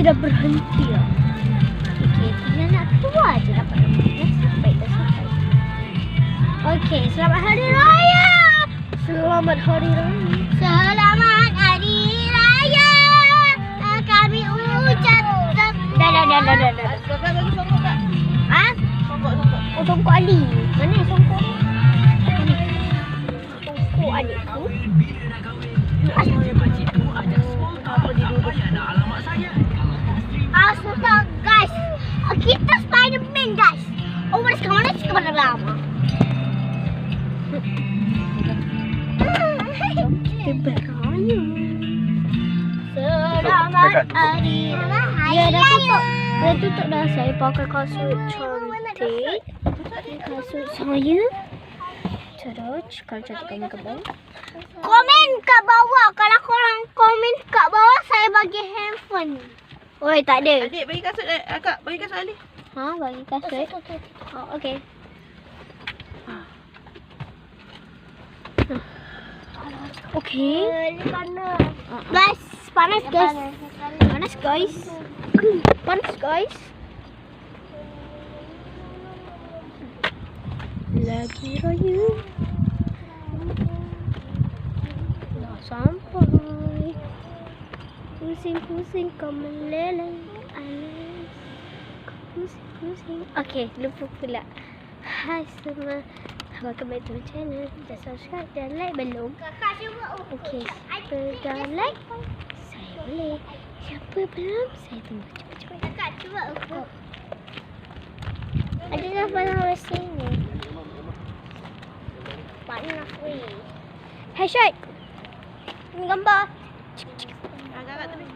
tidak berhenti ya. Okey, tinggal nak keluar je dapat rumah. Sampai dah sampai. Okey, selamat hari raya. Selamat hari raya. Selamat hari raya. Kami ucapkan. Dah. Bagi songkok tak? Ha? Songkok. Oh, songkok Ali. Mana songkok ni? Songkok Ali tu. Apa dia duduk? Astaga guys. Kita Spiderman guys. Oh, mana sekarang lama. Kita beraya. Selamat hari raya. Ya, dah tutup. Dah tutup dah. Saya pakai kasut cantik. Kasut saya. Terus, kalau cantik komen ke bawah. Komen kat bawah. Kalau korang komen kat bawah, saya bagi handphone. Oi, tak ada. Adik bagi kasut akak, bagi kasut Ali. Ha, bagi kasut. Oh, okey. Okey. Guys, panas guys. Panas guys. Panas guys. Lagi raya. Dah sampai. Pusing-pusing kau meleleh. Pusing. Okey, lupa pula. Hai semua. Welcome back to my channel. Dah subscribe dan like belum? Okey, siapa dah like? Saya boleh. Siapa belum? Saya tunggu. Cepat. Kakak, cuba aku. Ada gambar sini. Panas weh. Headshot. Ini gambar. Agak-agak tadi.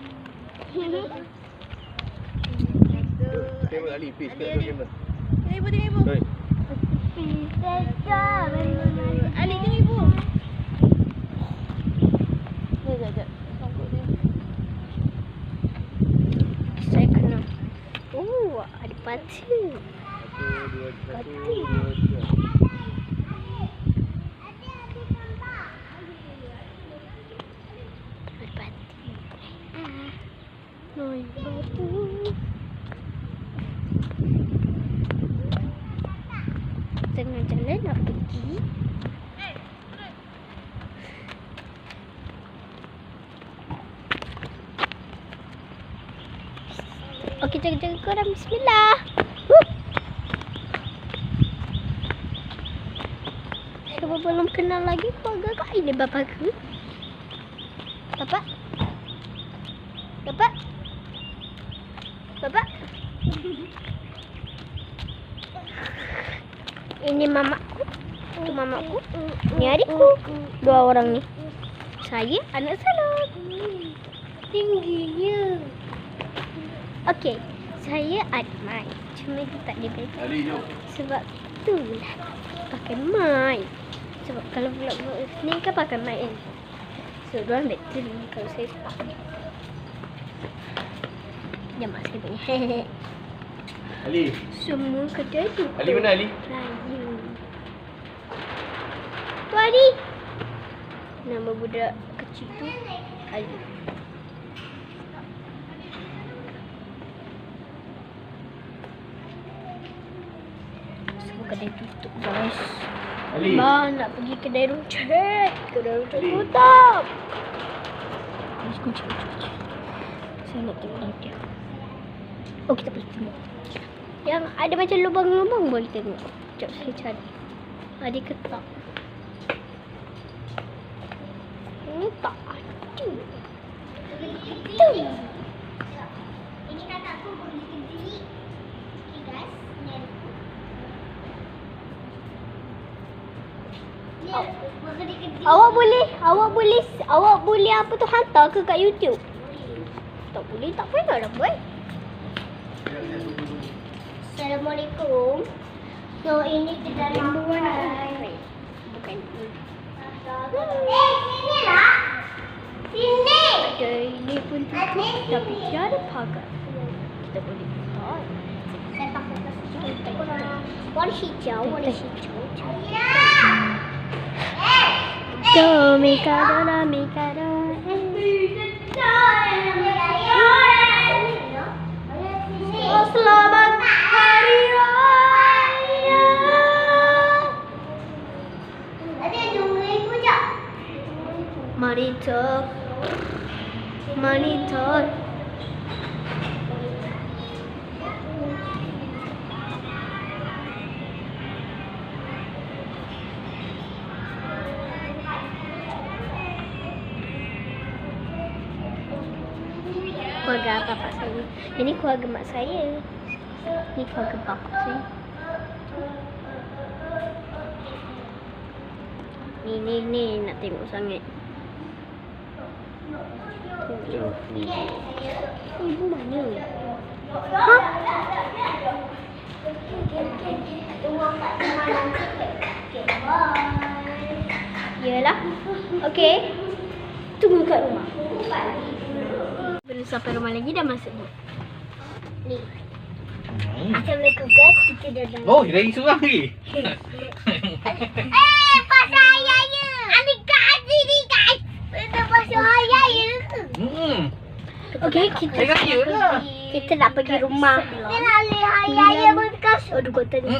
Tengok Ali, please, tengok kamera. Tengok ibu. Oi. Ali, tengok ibu. Sekejap. Songkok dia. Saya kena. Oh, ada pati. 1, 2, 1, 2, 3. Ada pati. Noi batu. Tengah jalan nak pergi. Okey, jaga-jaga korang. Bismillah. Siapa belum kenal lagi bapa kak? Ini bapa aku. Bapa? Ini mamaku. Itu mamaku. Ini adikku. Dua orang ni. Saya anak Salam. Tingginya. Okey. Saya ada mic. Cuma dia tak ada bateri. Ali, jom. Sebab itulah pakai mic. Sebab kalau vlog ni kan pakai mic kan. So, diorang bateri kalau saya sebab. Jom mak saya punya. Ali. Semua kedai tu. Ali mana Ali? Raya. Tu Ali. Nama budak kecil tu Ali. Semua kedai tutup guys. Ali. Bang nak pergi kedai runcit. Kedai runcit tutup. Kunci. Saya nak tengok dia. Oh, kita pergi tengok. Yang ada macam lubang-lubang boleh tengok. Sekejap saya cari. Ada ke tak? Ini tak ada. Ini kakakku boleh kedai. Okay guys. Awak boleh apa tu hantar ke kat YouTube? Tak boleh, tak payah dah buat. Assalamualaikum. So ini kedai makan. Bukan. Sini lah. Sini. Kedai ini pun tutup tapi tiada pagar. Kita boleh buka. Saya pakai kasut. Warna hijau. Do Mikado. selamat hari raya. Ada 2,000 je. Monitor. Keluarga bapak saya. Ini keluarga mak saya. Ini keluarga bapak saya. Ni nak tengok sangat. Ibu mana? Ha? Yalah. Okey. Tunggu kat rumah. Belum sampai rumah lagi dah masuk ni. Assalamualaikum guys. Kita dah dalam. Oh, lagi seorang lagi. Pasal ayah ya. Adik kasih ni guys. Itu pasal ayah ya. Okey, kita nak pergi rumah. Kita nak lihat ayah ya berkasut dua kota ni.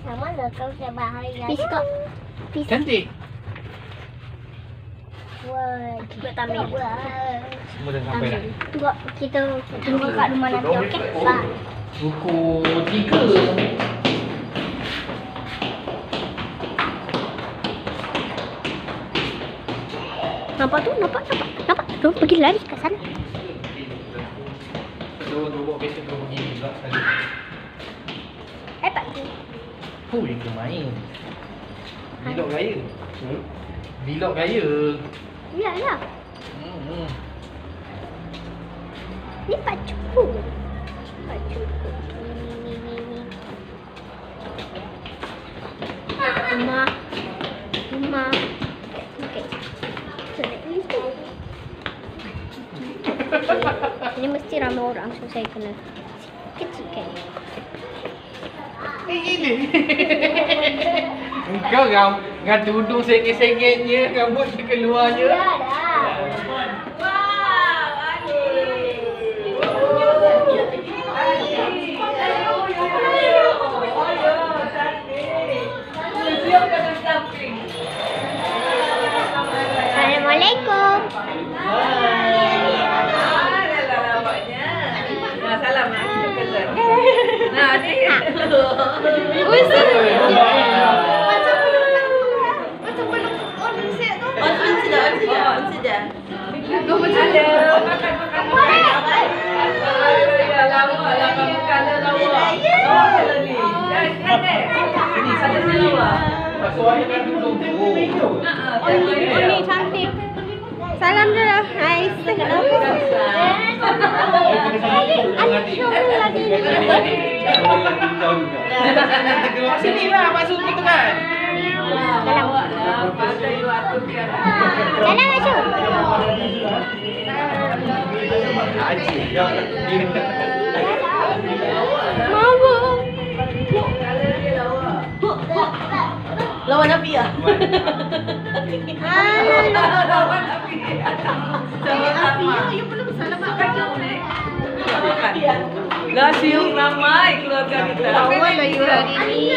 Sama lah kau sebab ayah. Piskop. Cantik. Wah, kita tamik. Semua dah sampai dah. Tunggu, kita tunggu kat rumah nanti, okey? Bye. Buku 3. Nampak tu? Nampak? Jom pergi lari kat sana. Robot biasa kau pergi pula sekali. Pak tu. Hui, kau main. Vlog gaya. Vlog gaya. Ya. Ni Pak Cuku. Rumah. Okey. Ini mesti ramai orang, so saya kena kecilkan. Gini. Engkau dengan tudung sengit-sengitnya, rambut keluarnya. Ya dah. Assalamualaikum. Salam nak cousin. Nah, ni. Macam belum on set tu. On sudah. Kau macam ada makan. Lama kamu kala lawa. Ni. Sini ada lawa. Suara kan tudung tu. Ni cantik. Salam dulu. Hai. Sini lah masuk kita kan. Jalan masuk. Mama. Lawan Nabi ah. Lawan Nabi. You belum salam makan kau ni. Lah siung ramai keluarga kita. Lawan lah you hari ni.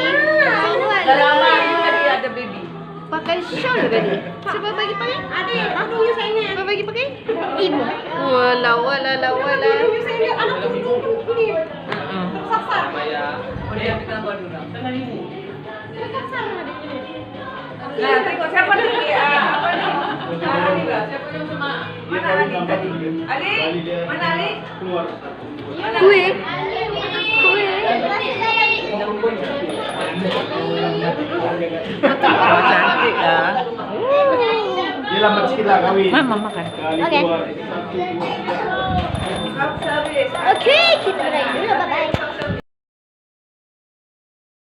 Dah lama tadi ada baby. Pakai shawl tadi. Siapa bagi pakai? Adik, aku you sayang. Siapa bagi pakai? Ibu. Wala. You sayang anak tunggu ni. Tersasar. Oh dia pegang kau dulu. Tenang ibu. Tersasar adik. Nah, tengok siapa lagi? Apa ni? Ali lah. Siapa yang sama? Mana Ali tadi? Ali? Mana Ali? Keluar. Kue. Cantik lah. Dia lama sikit lah kahwin. Mama makan. Okey. Service. Okey, kita balik dulu. Bye-bye.